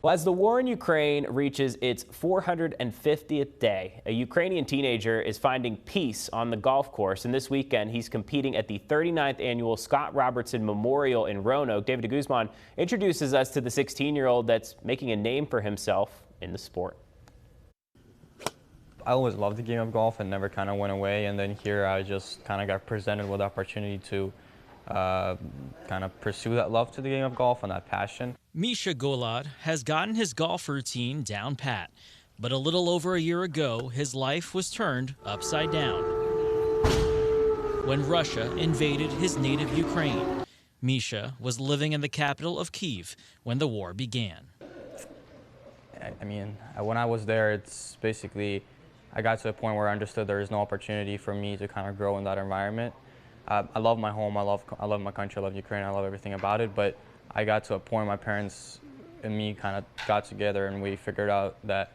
Well, as the war in Ukraine reaches its 450th day, a Ukrainian teenager is finding peace on the golf course. And this weekend, he's competing at the 39th annual Scott Robertson Memorial in Roanoke. David de Guzman introduces us to the 16-year-old that's making a name for himself in the sport. I always loved the game of golf and never kind of went away. And then here I just kind of got presented with the opportunity to kind of pursue that love to the game of golf and that passion. Misha Golod has gotten his golf routine down pat, but a little over a year ago, his life was turned upside down when Russia invaded his native Ukraine. Misha was living in the capital of Kyiv when the war began. I mean, when I was there, it's basically, I got to a point where I understood there is no opportunity for me to kind of grow in that environment. I love my home, I love my country, I love Ukraine, I love everything about it, but I got to a point my parents and me kind of got together and we figured out that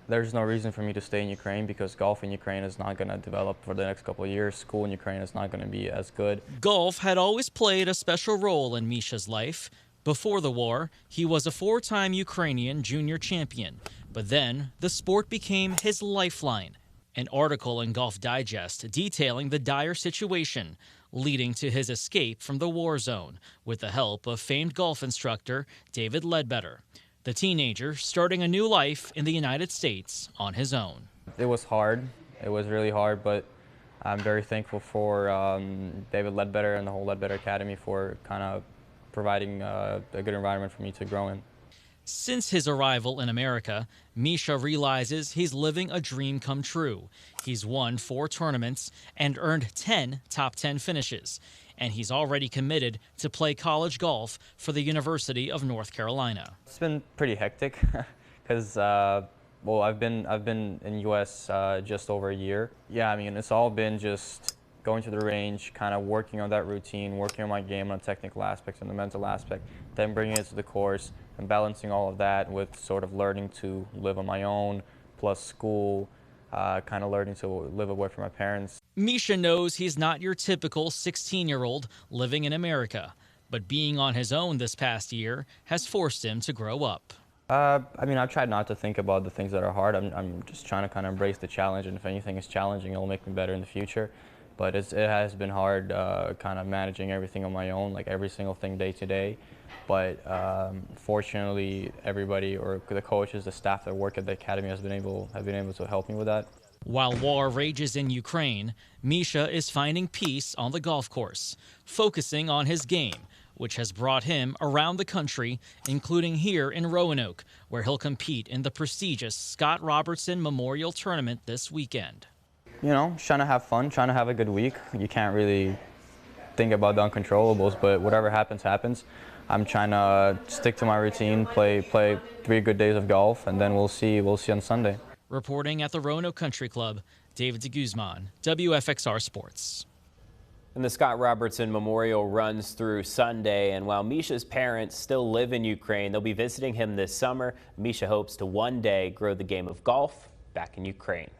there's no reason for me to stay in Ukraine because golf in Ukraine is not going to develop for the next couple of years. School in Ukraine is not going to be as good. Golf had always played a special role in Misha's life. Before the war, he was a four-time Ukrainian junior champion, but then the sport became his lifeline. An article in Golf Digest detailing the dire situation, leading to his escape from the war zone with the help of famed golf instructor David Ledbetter. The teenager starting a new life in the United States on his own. It was hard. It was really hard, but I'm very thankful for David Ledbetter and the whole Ledbetter Academy for kind of providing a good environment for me to grow in. Since his arrival in America, Misha realizes he's living a dream come true. He's won 4 tournaments and earned 10 top 10 finishes, and he's already committed to play college golf for the University of North Carolina. It's been pretty hectic because well, I've been in U.S. Just over a year. Yeah, I mean, it's all been just going to the range, kind of working on that routine, working on my game on the technical aspects and the mental aspect, then bringing it to the course and balancing all of that with sort of learning to live on my own, plus school, kind of learning to live away from my parents. Misha knows he's not your typical 16-year-old living in America, but being on his own this past year has forced him to grow up. I mean, I've tried not to think about the things that are hard. I'm just trying to kind of embrace the challenge, and if anything is challenging, it'll make me better in the future. But it has been hard kind of managing everything on my own, like every single thing day to day. But fortunately, everybody, or the coaches, the staff that work at the academy have been able to help me with that. While war rages in Ukraine, Misha is finding peace on the golf course, focusing on his game, which has brought him around the country, including here in Roanoke, where he'll compete in the prestigious Scott Robertson Memorial Tournament this weekend. You know, just trying to have fun, trying to have a good week. You can't really think about the uncontrollables, but whatever happens, happens. I'm trying to stick to my routine, play 3 good days of golf, and then we'll see on Sunday. Reporting at the Roanoke Country Club, David de Guzman, WFXR Sports. And the Scott Robertson Memorial runs through Sunday, and while Misha's parents still live in Ukraine, they'll be visiting him this summer. Misha hopes to one day grow the game of golf back in Ukraine.